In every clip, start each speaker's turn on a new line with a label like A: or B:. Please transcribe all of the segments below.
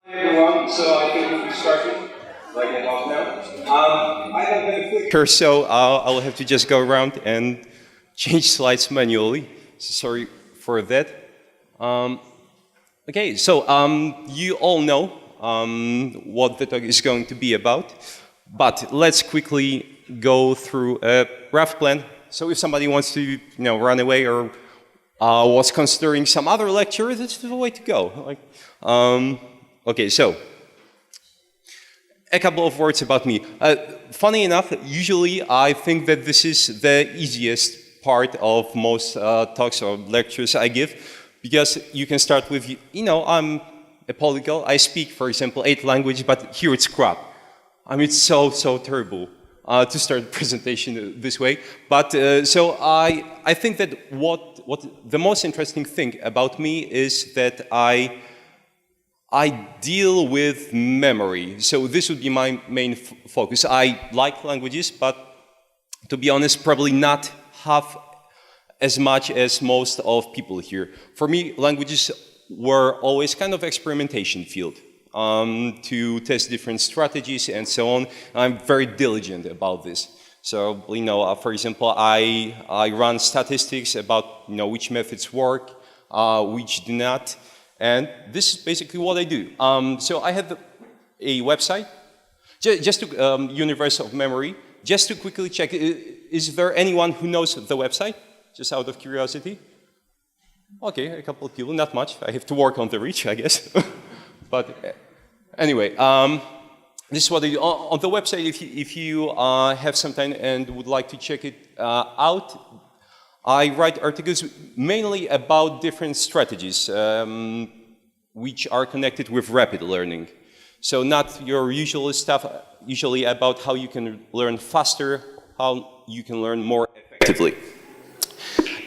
A: Everyone, so I think we started like a half now. I have been a flicker, so I'll have to just go around and change slides manually. So sorry for that. Okay, so you all know what the talk is going to be about, but let's quickly go through a rough plan. So if somebody wants to, run away or was considering some other lecture, that's the way to go. Okay, so a couple of words about me. Funny enough, usually I think that this is the easiest part of most talks or lectures I give, because you can start with, I'm a polyglot. I speak, for example, 8 languages, but here it's crap. I mean, it's so terrible to start a presentation this way. But so I think that what the most interesting thing about me is that I deal with memory. So this would be my main focus. I like languages, but to be honest, probably not half as much as most of people here. For me, languages were always kind of experimentation field to test different strategies and so on. I'm very diligent about this. So, for example, I run statistics about, which methods work, which do not. And this is basically what I do. So I have a website, just to Universe of Memory, just to quickly check, is there anyone who knows the website, just out of curiosity? Okay, a couple of people, not much. I have to work on the reach, I guess. But anyway, this is what I do. On the website, if you have some time and would like to check it out, I write articles mainly about different strategies which are connected with rapid learning. So not your usual stuff, usually about how you can learn faster, how you can learn more effectively.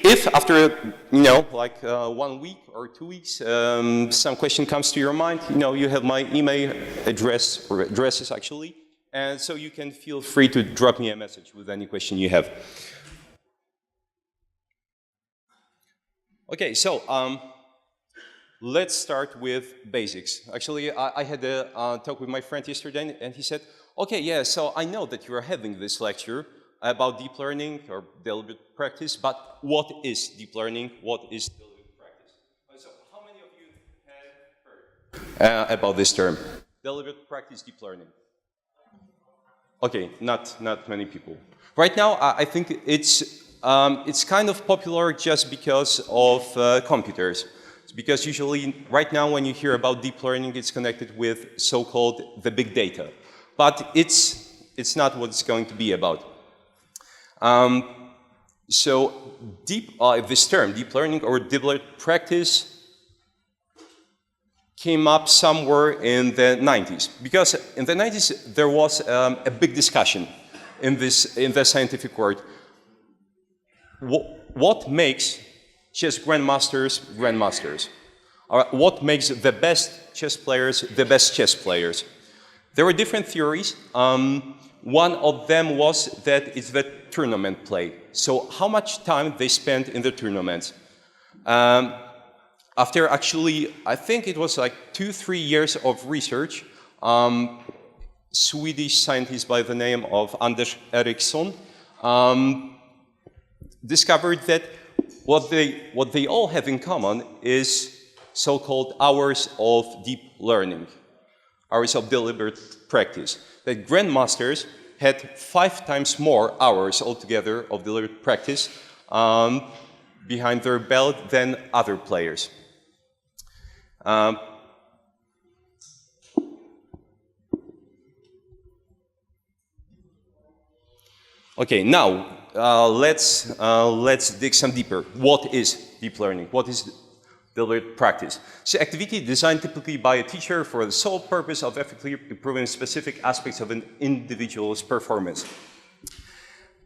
A: If after, 1 week or 2 weeks, some question comes to your mind, you have my email address, or addresses actually, and so you can feel free to drop me a message with any question you have. Okay, so let's start with basics. Actually, I had a talk with my friend yesterday, and he said, okay, yeah, so I know that you're having this lecture about deep learning or deliberate practice, but what is deep learning? What is deliberate practice? So how many of you have heard about this term? Deliberate practice, deep learning. Okay, not many people. Right now, I think it's kind of popular just because of computers. It's because usually, right now, when you hear about deep learning, it's connected with so-called the big data. But it's not what it's going to be about. So this term, deep learning or deliberate practice, came up somewhere in the 90s. Because in the 90s, there was a big discussion in the scientific world. What makes chess grandmasters grandmasters? Or what makes the best chess players the best chess players? There were different theories. One of them was that it's the tournament play. So how much time they spent in the tournaments. After actually, I think it was like 2-3 years of research, Swedish scientist by the name of Anders Ericsson discovered that what they all have in common is so-called hours of deep learning, hours of deliberate practice. That grandmasters had 5 times more hours altogether of deliberate practice behind their belt than other players. Okay, now let's dig some deeper. What is deep learning? What is deliberate practice? It's an activity designed typically by a teacher for the sole purpose of effectively improving specific aspects of an individual's performance.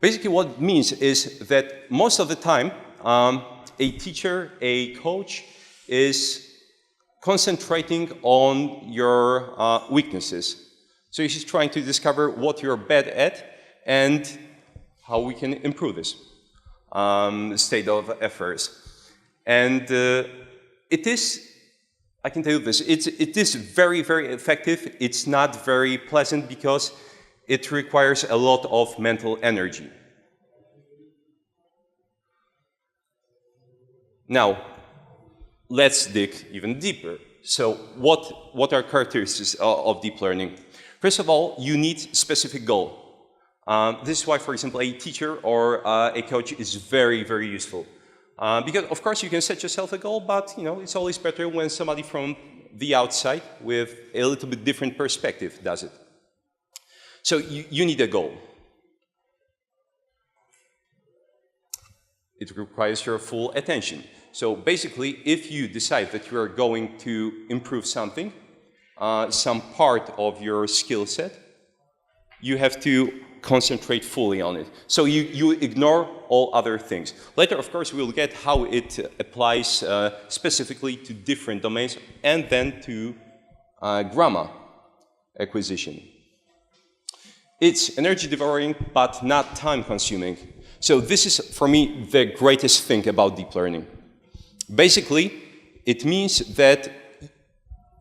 A: Basically what it means is that most of the time a teacher, a coach is concentrating on your weaknesses. So he's trying to discover what you're bad at and how we can improve this state of affairs. And it is I can tell you this, it is very, very effective. It's not very pleasant because it requires a lot of mental energy. Now, let's dig even deeper. So what are characteristics of deep learning? First of all, you need specific goal. This is why, for example, a teacher or a coach is very, very useful. Because, of course, you can set yourself a goal, but it's always better when somebody from the outside with a little bit different perspective does it. So you need a goal. It requires your full attention. So basically, if you decide that you are going to improve something, some part of your skill set, you have to concentrate fully on it. So you ignore all other things. Later, of course, we'll get how it applies specifically to different domains and then to grammar acquisition. It's energy devouring, but not time consuming. So this is, for me, the greatest thing about deep learning. Basically, it means that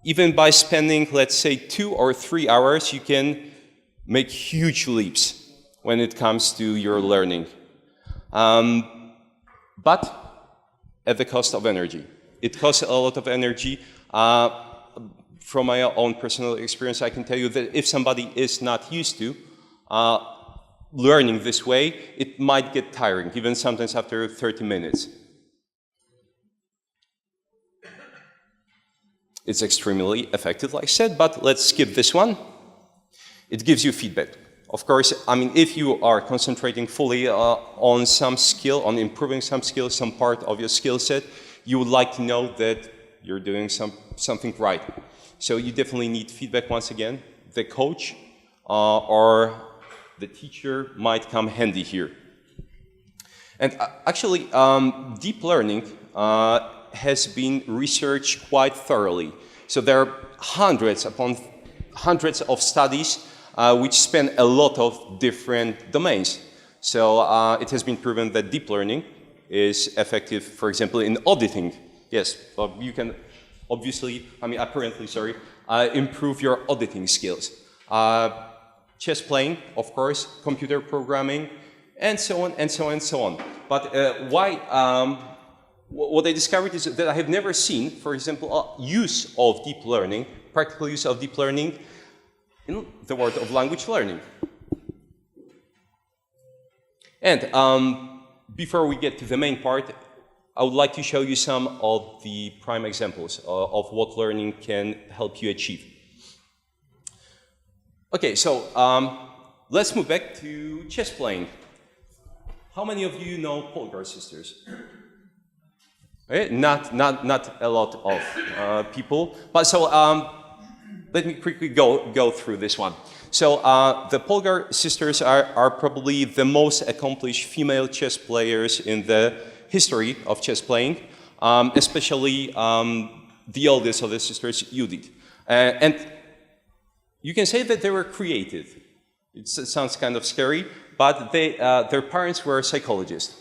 A: even by spending, let's say, 2 or 3 hours, you can make huge leaps when it comes to your learning. But at the cost of energy. It costs a lot of energy. From my own personal experience, I can tell you that if somebody is not used to learning this way, it might get tiring, even sometimes after 30 minutes. It's extremely effective, like I said, but let's skip this one. It gives you feedback. Of course, I mean, if you are concentrating fully on some skill, on improving some skill, some part of your skill set, you would like to know that you're doing something right. So you definitely need feedback once again. The coach or the teacher might come handy here. And actually, deep learning has been researched quite thoroughly. So there are hundreds upon hundreds of studies which span a lot of different domains. So it has been proven that deep learning is effective, for example, in auditing. Yes, you can obviously, apparently, improve your auditing skills. Chess playing, of course, computer programming, and so on, and so on, and so on. But what I discovered is that I have never seen, for example, use of deep learning, practical use of deep learning in the world of language learning. And before we get to the main part, I would like to show you some of the prime examples of what learning can help you achieve. Okay, so let's move back to chess playing. How many of you know Polyglot sisters? Okay, not a lot of people, but so let me quickly go through this one. So the Polyglot sisters are probably the most accomplished female chess players in the history of chess playing, especially the oldest of the sisters, Judith. And you can say that they were creative. It sounds kind of scary, but their parents were psychologists.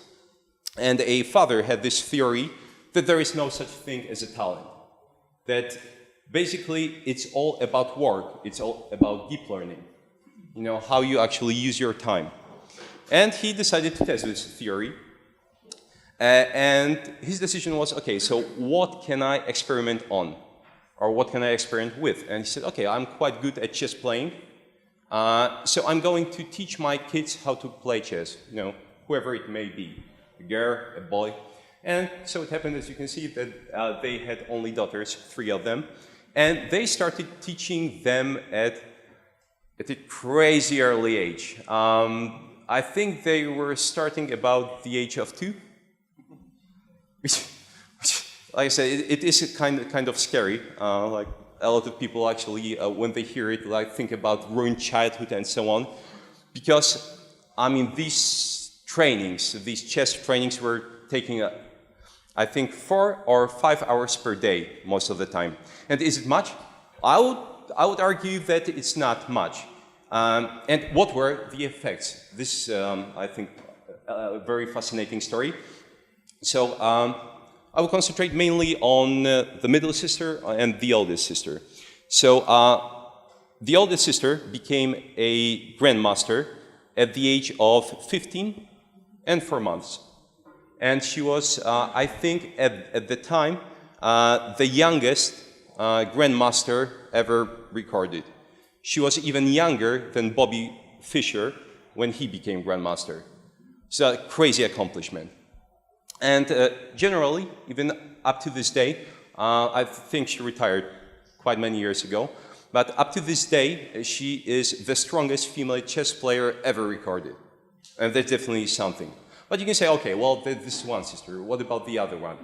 A: And a father had this theory that there is no such thing as a talent. That basically it's all about work, it's all about deep learning. You know, how you actually use your time. And he decided to test this theory. And his decision was, okay, so what can I experiment on? Or what can I experiment with? And he said, okay, I'm quite good at chess playing. So I'm going to teach my kids how to play chess, you know, whoever it may be, a girl, a boy. And so it happened, as you can see, that they had only daughters, 3 of them. And they started teaching them at a crazy early age. I think they were starting about the age of 2. Which, like I said, it is kind of scary. Like a lot of people actually, when they hear it, like think about ruined childhood and so on. Because, I mean, these trainings, these chess trainings were taking, I think, 4 or 5 hours per day most of the time. And is it much? I would argue that it's not much. And what were the effects? This, I think, a very fascinating story. So, I will concentrate mainly on the middle sister and the oldest sister. So the oldest sister became a Grandmaster at the age of 15 and 4 months. And she was, I think, at the time, the youngest Grandmaster ever recorded. She was even younger than Bobby Fischer when he became Grandmaster. So a crazy accomplishment. And generally, even up to this day, I think she retired quite many years ago, but up to this day, she is the strongest female chess player ever recorded. And that's definitely something. But you can say, okay, well, this is one sister. What about the other one?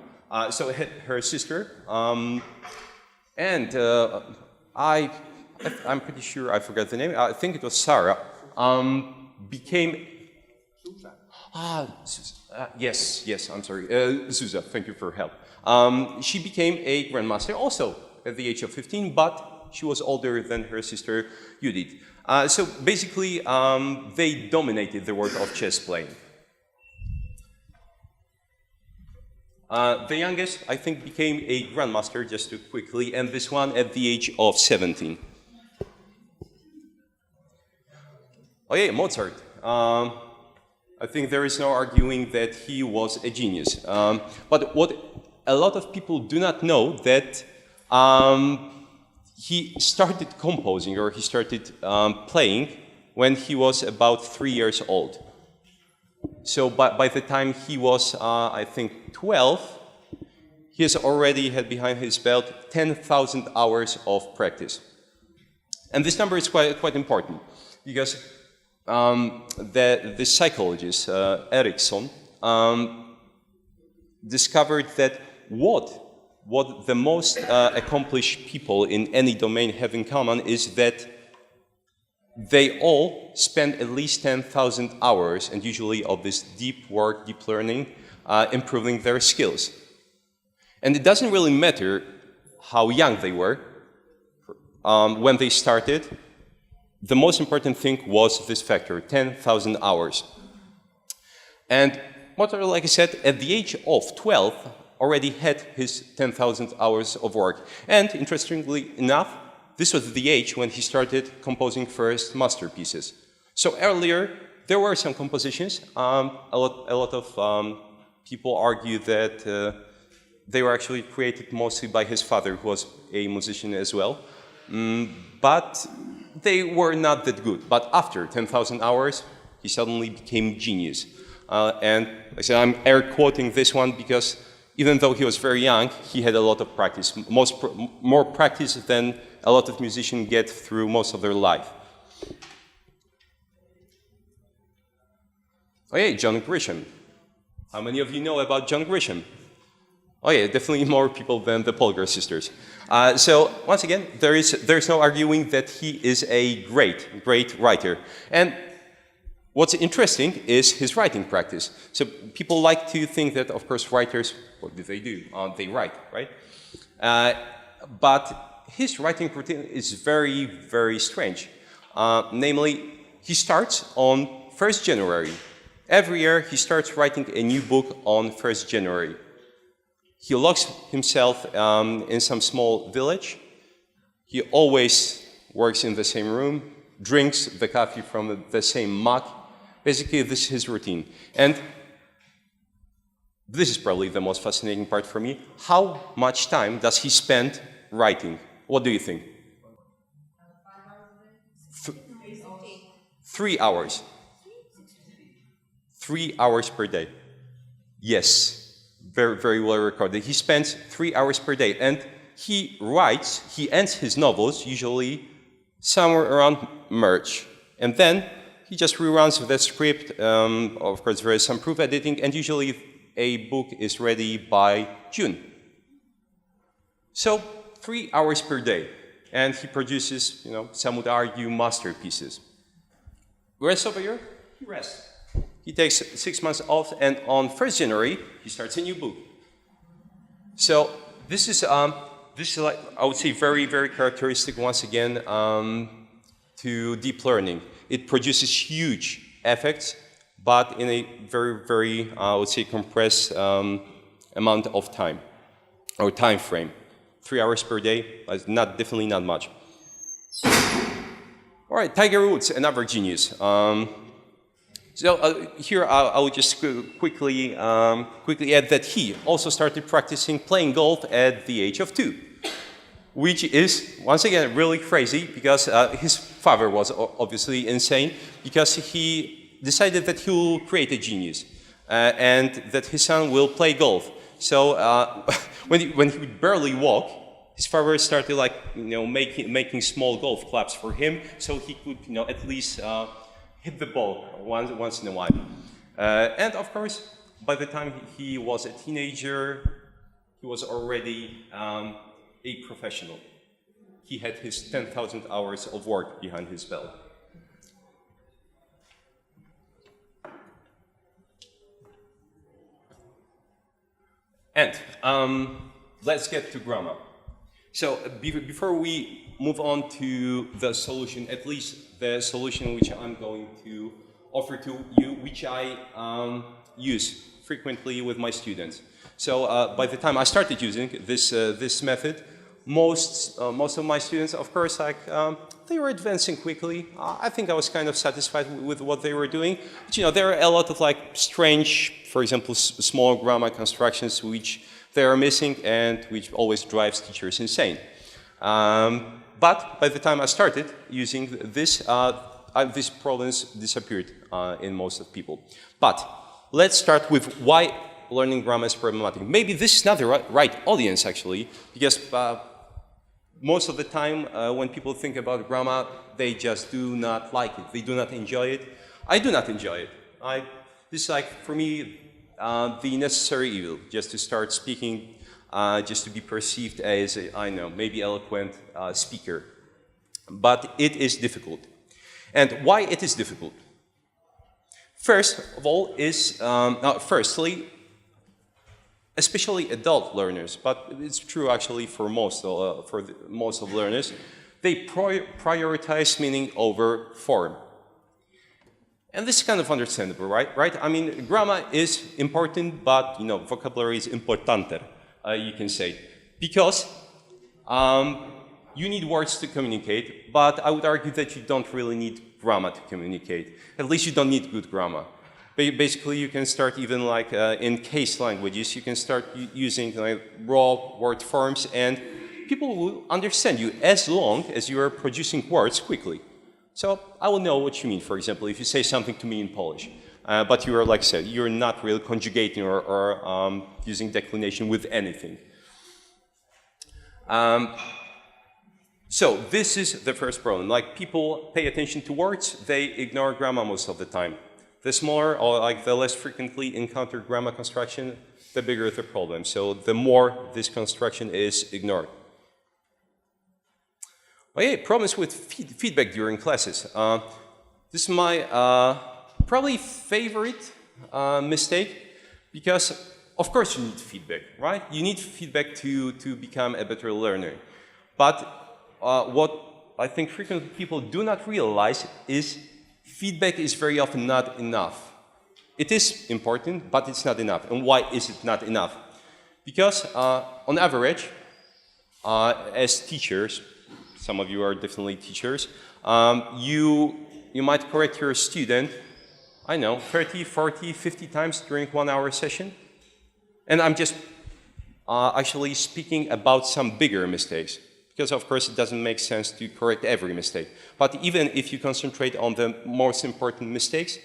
A: So her sister, I'm pretty sure I forgot the name. I think it was Sarah. Became. Yes. I'm sorry, Zuza. Thank you for help. She became a Grandmaster also at the age of 15, but she was older than her sister Judith. So basically, they dominated the world of chess playing. The youngest, I think, became a Grandmaster, just to quickly, and this one at the age of 17. Oh yeah, Mozart. I think there is no arguing that he was a genius. But what a lot of people do not know that he started composing, or he started playing when he was about 3 years old. So by the time he was, I think, 12, he has already had behind his belt 10,000 hours of practice. And this number is quite important, because the psychologist, Erickson, discovered that what the most accomplished people in any domain have in common is that they all spend at least 10,000 hours, and usually of this deep work, deep learning, improving their skills. And it doesn't really matter how young they were when they started. The most important thing was this factor, 10,000 hours. And Mozart, like I said, at the age of 12, already had his 10,000 hours of work. And interestingly enough, this was the age when he started composing first masterpieces. So earlier, there were some compositions. A lot of people argue that they were actually created mostly by his father, who was a musician as well. But they were not that good. But after 10,000 hours, he suddenly became genius. And like I said, I'm air quoting this one because even though he was very young, he had a lot of practice, more practice than a lot of musicians get through most of their life. Oh yeah, John Grisham. How many of you know about John Grisham? Oh yeah, definitely more people than the Polyglot sisters. So once again, there's no arguing that he is a great writer. And what's interesting is his writing practice. So people like to think that, of course, writers, what do? They write, right? But his writing routine is very, very strange. Namely, he starts on 1st January. Every year, he starts writing a new book on 1st January. He locks himself in some small village. He always works in the same room, drinks the coffee from the same mug. Basically, this is his routine. And this is probably the most fascinating part for me. How much time does he spend writing? What do you think? 3 hours. 3 hours per day. Yes. Very, very well recorded. He spends 3 hours per day, and he ends his novels usually somewhere around March, and then he just reruns the script. Of course, there is some proof editing, and usually a book is ready by June. So 3 hours per day, and he produces, some would argue, masterpieces. Rest of a year, he rests. He takes 6 months off, and on 1st January, he starts a new book. So this is like, I would say, very, very characteristic, once again, to deep learning. It produces huge effects, but in a very, very, I would say, compressed amount of time, or time frame. 3 hours per day, is definitely not much. All right, Tiger Woods, another genius. Here I would just quickly add that he also started practicing playing golf at the age of 2, which is, once again, really crazy because his father was obviously insane because he decided that he will create a genius and that his son will play golf. So when he would barely walk, his father started making small golf clubs for him so he could at least hit the ball once in a while. And of course, by the time he was a teenager, he was already a professional. He had his 10,000 hours of work behind his belt. And let's get to grammar. So before we move on to the solution, at least the solution which I'm going to offer to you, which I use frequently with my students. So by the time I started using this method, most of my students, of course, they were advancing quickly. I think I was kind of satisfied with what they were doing. But, there are a lot of strange, for example, small grammar constructions which they are missing and which always drives teachers insane. But by the time I started using this, these problems disappeared in most of people. But let's start with why learning grammar is problematic. Maybe this is not the right audience, actually, because most of the time when people think about grammar, they just do not like it. They do not enjoy it. I do not enjoy it. This is for me, the necessary evil, just to start speaking, just to be perceived as maybe eloquent speaker. But it is difficult. And why it is difficult? First of all is, firstly, especially adult learners, but it's true actually for most of learners, they prioritize meaning over form. And this is kind of understandable, right? I mean, grammar is important, but vocabulary is importanter, you can say, because you need words to communicate, but I would argue that you don't really need grammar to communicate. At least you don't need good grammar. Basically, you can start even in case languages, you can start using raw word forms, and people will understand you as long as you are producing words quickly. So I will know what you mean, for example, if you say something to me in Polish, but you are, like I said, you're not really conjugating or using declination with anything. So this is the first problem. People pay attention to words, they ignore grammar most of the time. The smaller or the less frequently encountered grammar construction, the bigger the problem. So the more this construction is ignored. Okay, problems with feedback during classes. This is my probably favorite mistake because, of course, you need feedback, right? You need feedback to become a better learner. But what I think frequently people do not realize is feedback is very often not enough. It is important, but it's not enough. And why is it not enough? Because on average, as teachers, some of you are definitely teachers, you might correct your student, 30, 40, 50 times during 1 hour session. And I'm just actually speaking about some bigger mistakes. Because, of course, it doesn't make sense to correct every mistake. But even if you concentrate on the most important mistakes,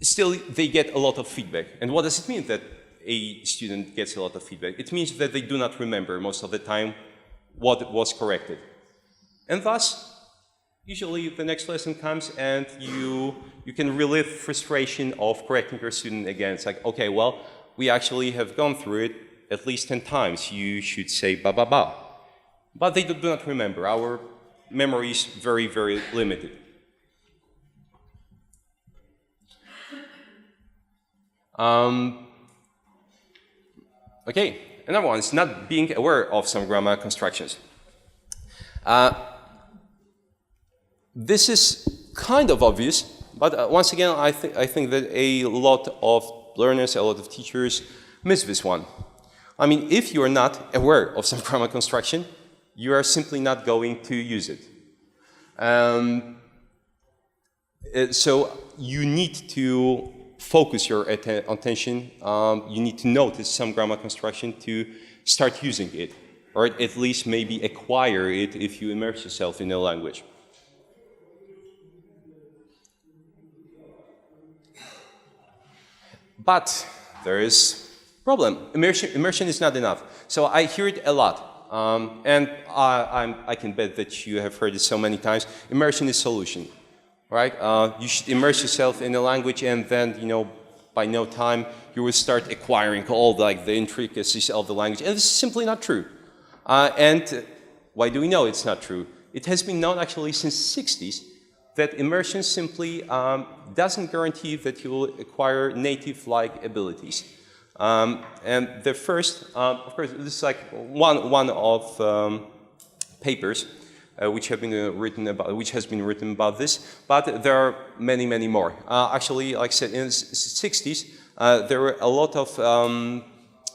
A: still they get a lot of feedback. And what does it mean that a student gets a lot of feedback? It means that they do not remember most of the time what was corrected. And thus, usually the next lesson comes and you can relieve frustration of correcting your student again. It's like, okay, well, we actually have gone through it at least 10 times. You should say ba ba ba. But they do not remember. Our memory is very, very limited. Okay, another one is not being aware of some grammar constructions. This is kind of obvious, but once again, I think that a lot of learners, a lot of teachers miss this one. I mean, if you are not aware of some grammar construction, you are simply not going to use it. So you need to focus your attention. You need to notice some grammar construction to start using it, or at least maybe acquire it if you immerse yourself in a language. But there is a problem. Immersion is not enough. So I hear it a lot. And I can bet that you have heard it so many times. Immersion is solution, right? You should immerse yourself in a language, and then, by no time, you will start acquiring all the intricacies of the language. And this is simply not true. And why do we know it's not true? It has been known actually since the 60s that immersion simply doesn't guarantee that you will acquire native-like abilities. And the first, of course, this is like one of papers which have been written about this, but there are many, many more. Actually, like I said, in the 60s, there were a lot of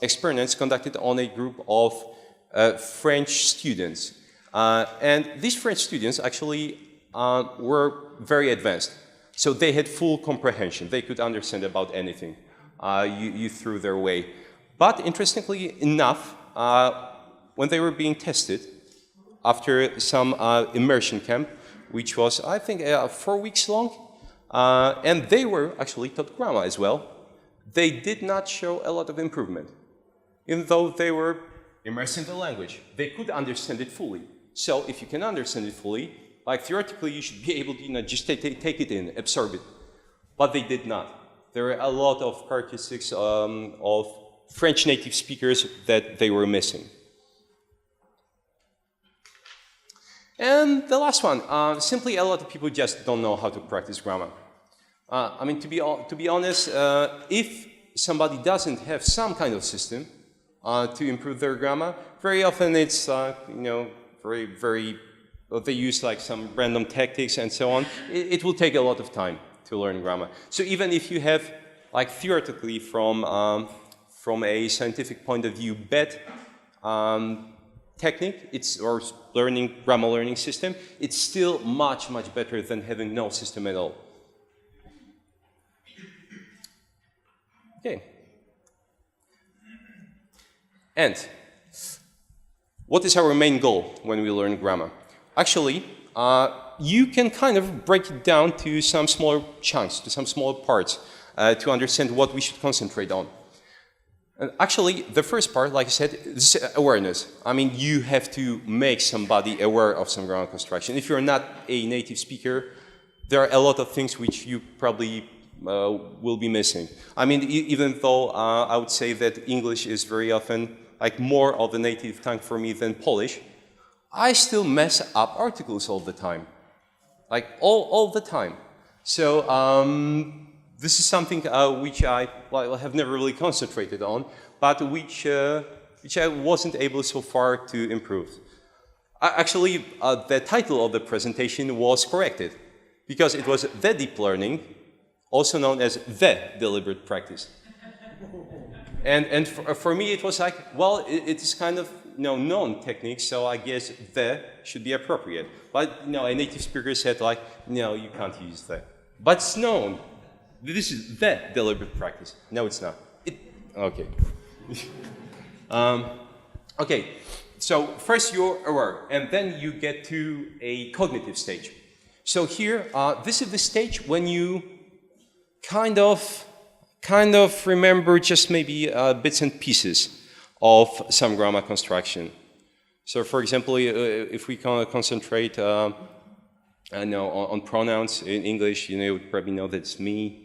A: experiments conducted on a group of French students. And these French students actually were very advanced. So they had full comprehension. They could understand about anything you threw their way. But interestingly enough, when they were being tested, after some immersion camp, which was, I think, 4 weeks long, and they were actually taught grammar as well, they did not show a lot of improvement, even though they were immersed in the language. They could understand it fully. So if you can understand it fully, theoretically, you should be able to just take it in, absorb it. But they did not. There were a lot of characteristics of French native speakers that they were missing. And the last one, simply a lot of people just don't know how to practice grammar. I mean, to be honest, if somebody doesn't have some kind of system to improve their grammar, very often it's, they use some random tactics and so on. It will take a lot of time to learn grammar. So even if you have, theoretically, from a scientific point of view, bad technique, or grammar learning system, it's still much, much better than having no system at all. Okay. And what is our main goal when we learn grammar? Actually, you can kind of break it down to some smaller chunks, to some smaller parts, to understand what we should concentrate on. And actually, the first part, like I said, is awareness. I mean, you have to make somebody aware of some grammar construction. If you're not a native speaker, there are a lot of things which you probably will be missing. I mean, even though I would say that English is very often more of the native tongue for me than Polish, I still mess up articles all the time. All the time. So this is something which I have never really concentrated on, but which I wasn't able so far to improve. Actually, the title of the presentation was corrected, because it was the deep learning, also known as the deliberate practice. And for me, it was it is kind of known technique, so I guess the should be appropriate. But a native speaker said no, you can't use the. But it's known. This is the deliberate practice. No, it's not. Okay. Okay. So first you're aware, and then you get to a cognitive stage. So here, this is the stage when you kind of remember just maybe bits and pieces of some grammar construction. So for example, if we concentrate on pronouns in English, you would probably know that it's me,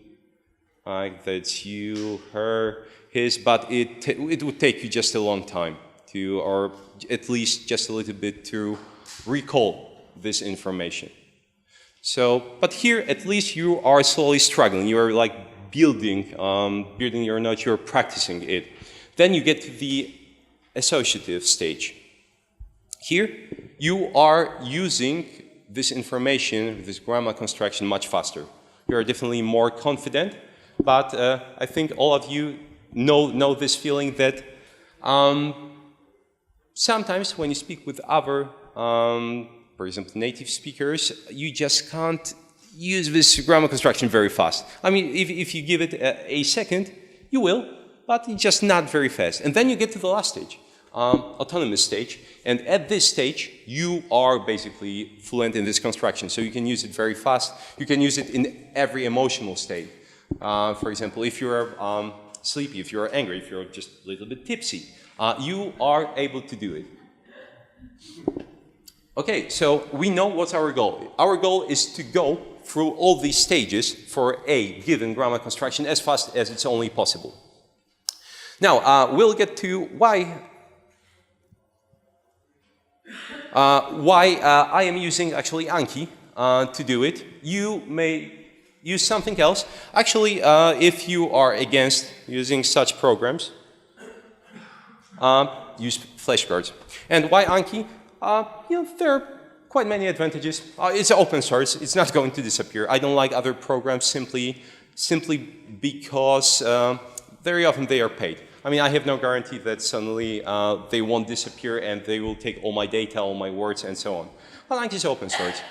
A: that's you, her, his, but it would take you just a long time to, or at least just a little bit to recall this information. So, but here at least you are slowly struggling. You are building your knowledge, you're practicing it. Then you get to the associative stage. Here, you are using this information, this grammar construction much faster. You are definitely more confident, but I think all of you know this feeling that sometimes when you speak with other, for example, native speakers, you just can't use this grammar construction very fast. I mean, if you give it a second, you will, but it's just not very fast. And then you get to the last stage, autonomous stage. And at this stage, you are basically fluent in this construction. So you can use it very fast. You can use it in every emotional state. For example, if you're sleepy, if you're angry, if you're just a little bit tipsy, you are able to do it. Okay, so we know what's our goal. Our goal is to go through all these stages for a given grammar construction as fast as it's only possible. Now, we'll get to why I am using actually Anki to do it. You may use something else. Actually, if you are against using such programs, use flashcards. And why Anki? There are quite many advantages. It's open source. It's not going to disappear. I don't like other programs simply because very often they are paid. I mean, I have no guarantee that suddenly they won't disappear and they will take all my data, all my words, and so on. But Anki is open source.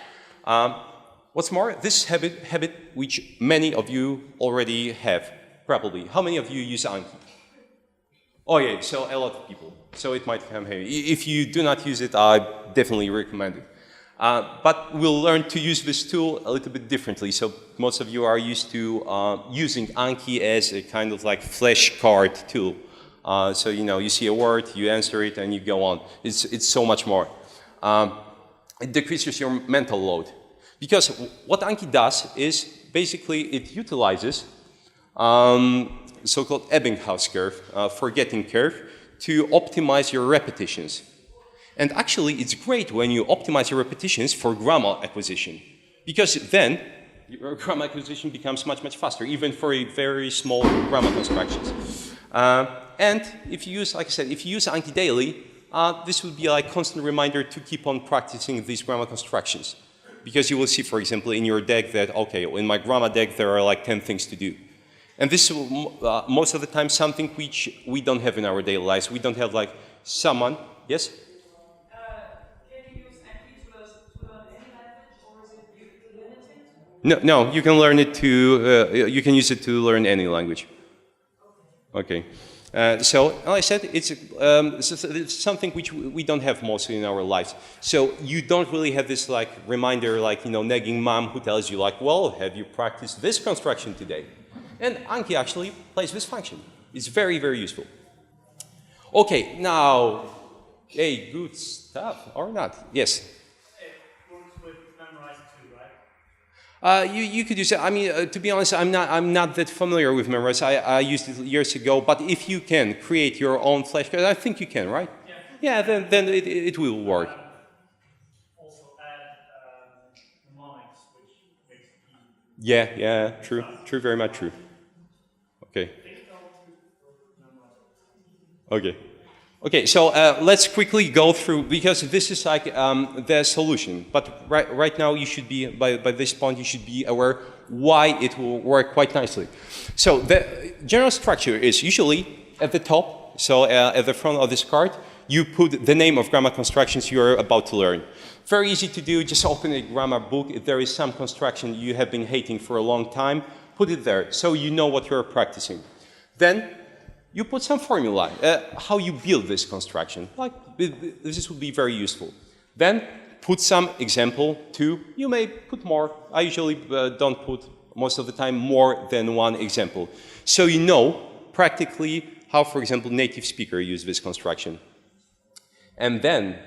A: What's more, this habit which many of you already have, probably. How many of you use Anki? Oh yeah, so a lot of people. So it might come here. If you do not use it, I definitely recommend it. But we'll learn to use this tool a little bit differently. So most of you are used to using Anki as a kind of like flashcard tool. So you see a word, you answer it, and you go on. It's so much more. It decreases your mental load. Because what Anki does is basically it utilizes so-called Ebbinghaus curve, forgetting curve, to optimize your repetitions. And actually, it's great when you optimize your repetitions for grammar acquisition, because then your grammar acquisition becomes much, much faster, even for a very small grammar constructions. And if you use, like I said, if you use Anki daily, this would be like a constant reminder to keep on practicing these grammar constructions. Because you will see, for example, in your deck that, okay, in my grammar deck, there are like 10 things to do. And this is most of the time something which we don't have in our daily lives. We don't have like someone, yes?
B: Can you use Anki to learn any language, or is it limited?
A: No, you can learn it to, you can use it to learn any language. Okay. So, like I said, it's something which we don't have mostly in our lives. So you don't really have this like reminder, like, nagging mom who tells you like, well, have you practiced this construction today? And Anki actually plays this function. It's very, very useful. Okay, now, hey, good stuff, or not? Yes?
B: It works with Memrise too, right?
A: You could use it. I mean, to be honest, I'm not that familiar with Memrise. I used it years ago. But if you can create your own flashcard, I think you can, right? Yeah. Yeah, then it will work.
B: Also add mnemonics, which makes it easy.
A: Yeah, true, very much true. Okay. Okay, so let's quickly go through, because this is like the solution. But right now you should be, by this point, you should be aware why it will work quite nicely. So the general structure is usually at the top, so at the front of this card, you put the name of grammar constructions you're about to learn. Very easy to do, just open a grammar book. If there is some construction you have been hating for a long time, put it there, so you know what you're practicing. Then you put some formula, how you build this construction. Like, this would be very useful. Then put some example too. You may put more. I usually don't put, most of the time, more than one example. So you know practically how, for example, native speaker use this construction. And then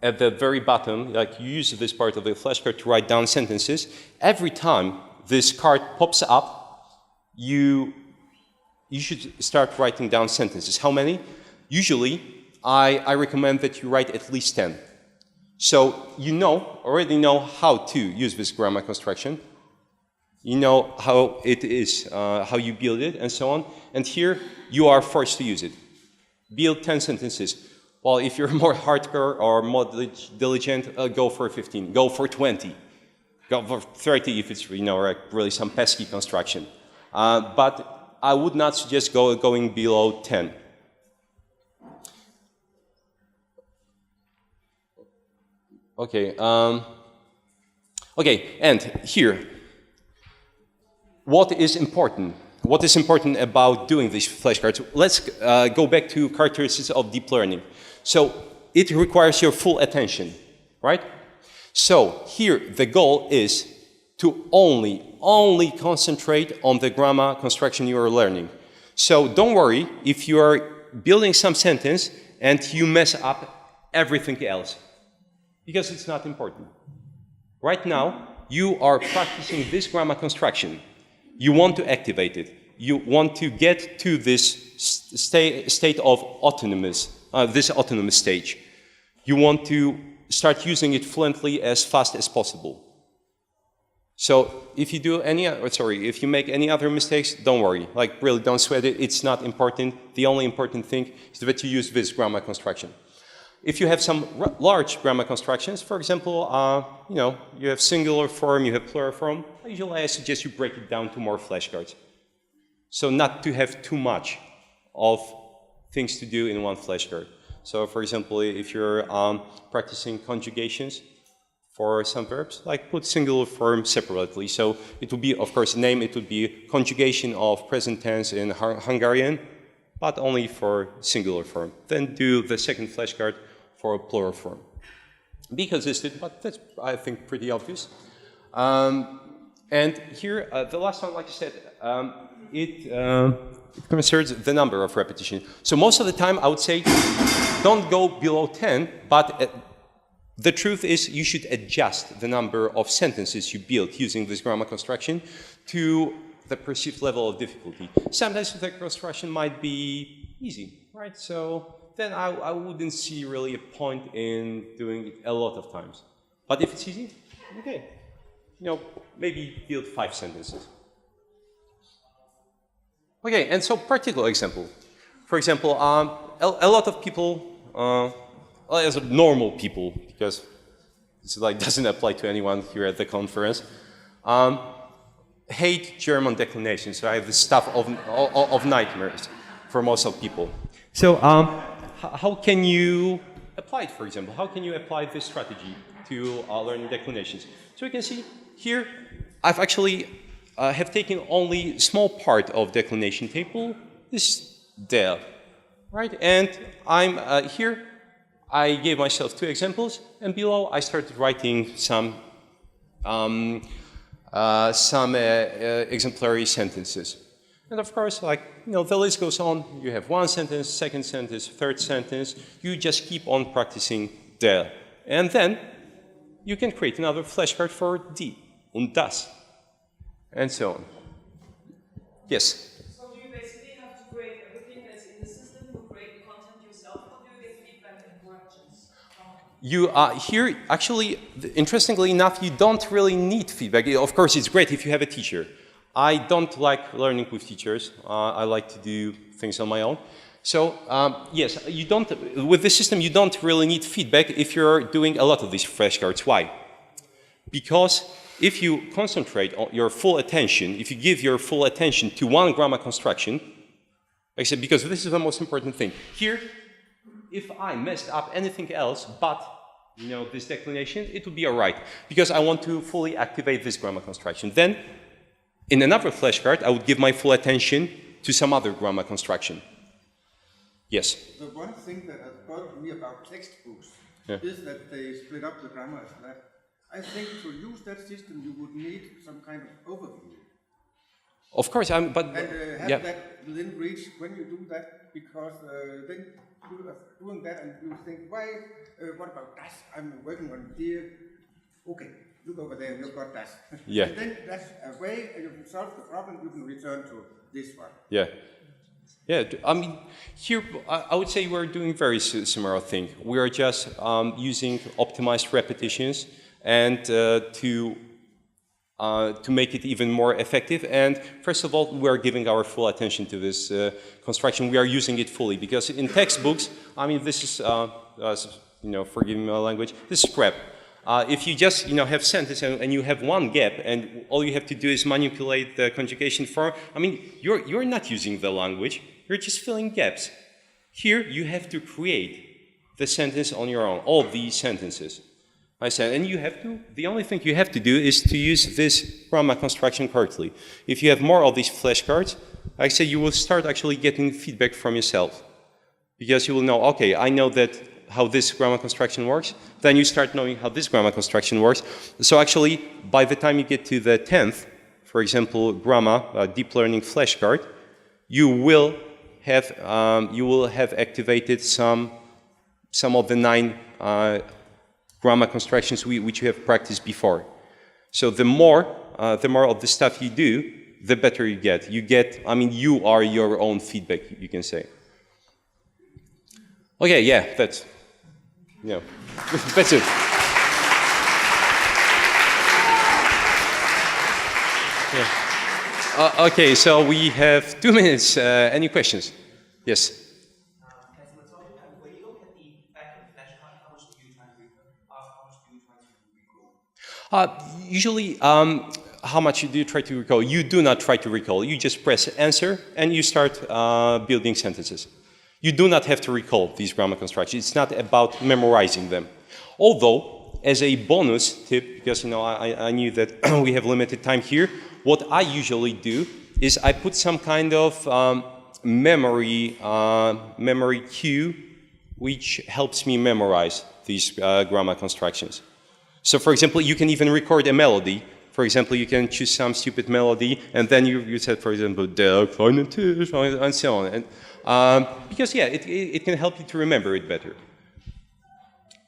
A: at the very bottom, like, you use this part of the flashcard to write down sentences. Every time this card pops up, you should start writing down sentences. How many? Usually, I recommend that you write at least 10. So you already know how to use this grammar construction. You know how it is, how you build it, and so on. And here, you are forced to use it. Build 10 sentences. Well, if you're more hardcore or more diligent, go for 15. Go for 20. Go for 30 if it's like really some pesky construction. But I would not suggest going below 10. Okay, okay, and here, what is important? What is important about doing these flashcards? Let's go back to characteristics of deep learning. So it requires your full attention, right? So here the goal is to only concentrate on the grammar construction you are learning. So don't worry if you are building some sentence and you mess up everything else, because it's not important. Right now, you are practicing this grammar construction. You want to activate it. You want to get to this state of this autonomous stage. You want to start using it fluently as fast as possible. So if you do if you make any other mistakes, don't worry. Like, really, don't sweat it. It's not important. The only important thing is that you use this grammar construction. If you have some large grammar constructions, for example, you know, you have singular form, you have plural form, usually I suggest you break it down to more flashcards. So not to have too much of things to do in one flashcard. So for example, if you're practicing conjugations for some verbs, like put singular form separately. So it would be, of course, name, it would be conjugation of present tense in Hungarian, but only for singular form. Then do the second flashcard for a plural form. Be consistent, but that's, I think, pretty obvious. And here, the last one, like I said, it concerns the number of repetitions. So most of the time, I would say, don't go below 10, but the truth is you should adjust the number of sentences you build using this grammar construction to the perceived level of difficulty. Sometimes the construction might be easy, right? So then I wouldn't see really a point in doing it a lot of times. But if it's easy, okay. You know, maybe build 5 sentences. Okay, and so practical example. For example, a lot of people, as normal people, because this like doesn't apply to anyone here at the conference, hate German declination. So I have this stuff of nightmares for most of people. So how can you apply it, for example? How can you apply this strategy to learning declinations? So you can see here, I've actually have taken only a small part of declination table, this there, right? And I'm here, I gave myself 2 examples, and below I started writing some exemplary sentences. And of course, like, you know, the list goes on. You have 1 sentence, 2nd sentence, 3rd sentence. You just keep on practicing there. And then you can create another flashcard for die und das, and so on. Yes?
B: So do you basically have to create everything that's in the system, you create the content yourself, or do you get feedback and corrections?
A: You here, actually, interestingly enough, you don't really need feedback. Of course, it's great if you have a teacher. I don't like learning with teachers. I like to do things on my own. So yes, you don't, with this system, you don't really need feedback if you're doing a lot of these flashcards. Why? Because if you concentrate on your full attention, if you give your full attention to one grammar construction, like I said, because this is the most important thing. Here, if I messed up anything else but, you know, this declination, it would be all right, because I want to fully activate this grammar construction. Then, in another flashcard, I would give my full attention to some other grammar construction. Yes?
C: The one thing that has bothered me about textbooks is that they split up the grammar as that. I think to use that system, you would need some kind of overview.
A: Of course, but...
C: And have that within reach when you do that, because then you are doing that and you think, why, what about that? I'm working on here. Okay, look over there, you've got that.
A: Yeah.
C: And then that's a way you can solve the problem, you can return to this one.
A: Yeah. Yeah, I mean, here I would say we're doing very similar thing. We are just using optimized repetitions and to make it even more effective. And first of all, we are giving our full attention to this construction. We are using it fully, because in textbooks, I mean, this is, you know, forgive me my language, this is crap. If you just have sentence and you have one gap and all you have to do is manipulate the conjugation form, I mean, you're not using the language, you're just filling gaps. Here you have to create the sentence on your own, all these sentences. I said, and the only thing you have to do is to use this grammar construction correctly. If you have more of these flashcards, I say you will start actually getting feedback from yourself. Because you will know, okay, I know that how this grammar construction works, then you start knowing how this grammar construction works. So actually, by the time you get to the 10th, for example, grammar, deep learning flashcard, you will have activated some of the 9 grammar constructions which you have practiced before. So the more of the stuff you do, the better you get. You are your own feedback, you can say. Okay, yeah, that's it. Yeah. Okay, so we have 2 minutes. Any questions? Yes.
D: When you look at the back of the flashcard, how much do you try to recall?
A: Usually, how much do you try to recall? You do not try to recall. You just press answer and you start building sentences. You do not have to recall these grammar constructions. It's not about memorizing them. Although, as a bonus tip, because I knew that we have limited time here, what I usually do is I put some kind of memory cue which helps me memorize these grammar constructions. So, for example, you can even record a melody. For example, you can choose some stupid melody, and then you said, for example, and so on. And, because, yeah, it can help you to remember it better.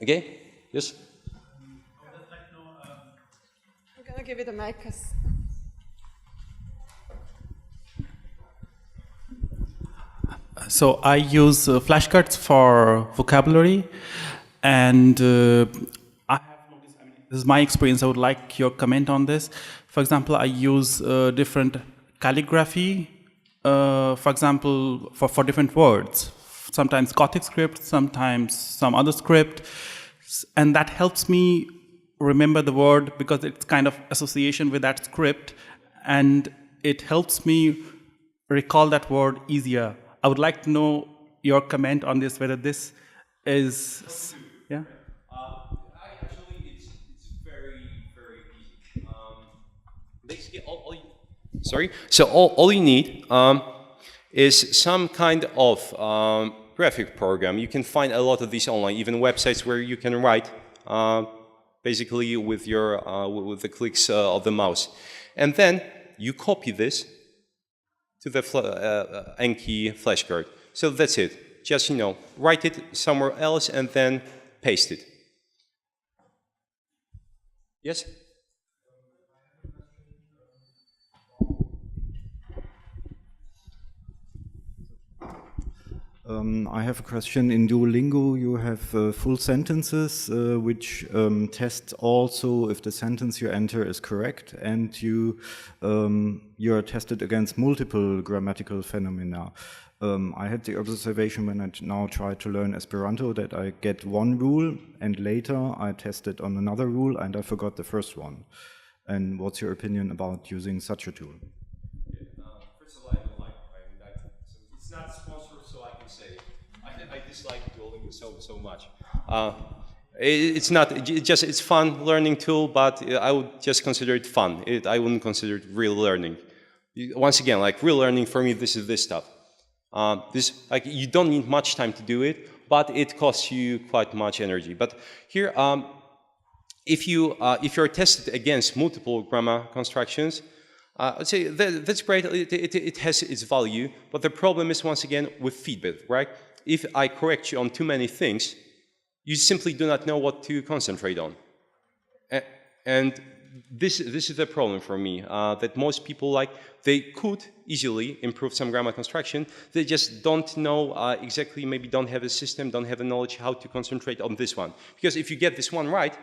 A: Okay? Yes?
B: I'm going to give you the mic.
E: So I use flashcards for vocabulary, and I have noticed, this is my experience, I would like your comment on this. For example, I use different calligraphy, for example, for different words. Sometimes Gothic script, sometimes some other script, and that helps me remember the word because it's kind of association with that script, and it helps me recall that word easier. I would like to know your comment on this, whether this is, yeah?
A: Actually, it's very, very easy. Basically, all you need is some kind of graphic program. You can find a lot of these online, even websites where you can write basically with the clicks of the mouse, and then you copy this to the Enki flashcard. So that's it. Just, write it somewhere else and then paste it. Yes?
F: I have a question. In Duolingo, you have full sentences, which test also if the sentence you enter is correct, and you are tested against multiple grammatical phenomena. I had the observation when I now try to learn Esperanto that I get one rule, and later I tested on another rule, and I forgot the first one. And what's your opinion about using such a tool?
A: First of all, I don't like that. So it's not sponsored, so I can say I dislike Duolingo so much. It's not just it's fun learning tool, but I would just consider it fun. I wouldn't consider it real learning. Once again, like real learning for me, this is this stuff. You don't need much time to do it, but it costs you quite much energy. But here, if you're tested against multiple grammar constructions, I'd say that's great. It has its value, but the problem is once again with feedback, right? If I correct you on too many things, you simply do not know what to concentrate on, and this is the problem for me. That most people they could easily improve some grammar construction. They just don't know exactly. Maybe don't have a system, don't have the knowledge how to concentrate on this one. Because if you get this one right,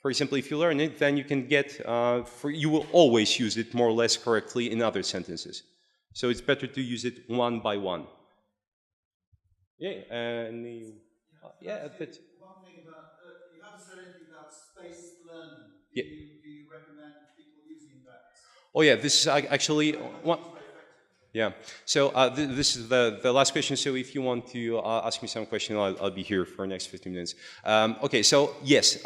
A: for example, if you learn it, then you can get, you will always use it more or less correctly in other sentences. So it's better to use it one by one. Yeah, and yeah, but
G: one thing that you have to say anything about space
A: Oh yeah, this is actually one. Yeah. So this is the last question. So if you want to ask me some question, I'll be here for the next 15 minutes. Okay. So yes.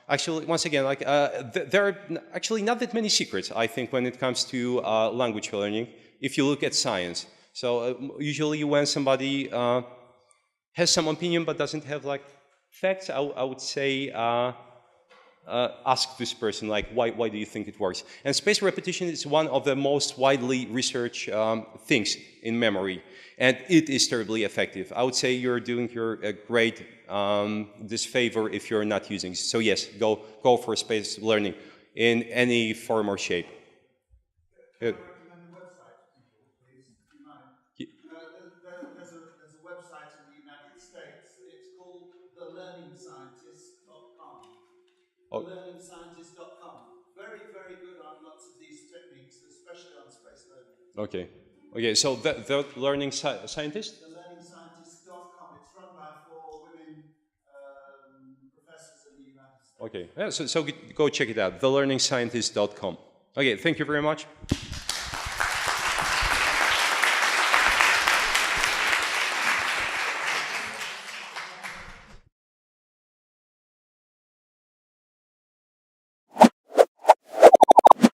A: Actually, once again, like there are actually not that many secrets, I think, when it comes to language learning. If you look at science, so usually when somebody has some opinion but doesn't have like facts, I would say ask this person like why do you think it works? And spaced repetition is one of the most widely researched things in memory, and it is terribly effective. I would say you're doing a great disfavor if you're not using it. So yes, go for spaced learning in any form or shape.
G: Recommend a website to people, please, if you mind. There's a website in the United States. It's called thelearningscientist.com. Thelearningscientist.com. Very, very good on lots of these techniques, especially on spaced learning.
A: Okay. Okay. So the learning scientist.
G: Thelearningscientist.com. It's run by 4 women professors in the United States.
A: Okay. Yeah, so go check it out. Thelearningscientist.com. Okay. Thank you very much.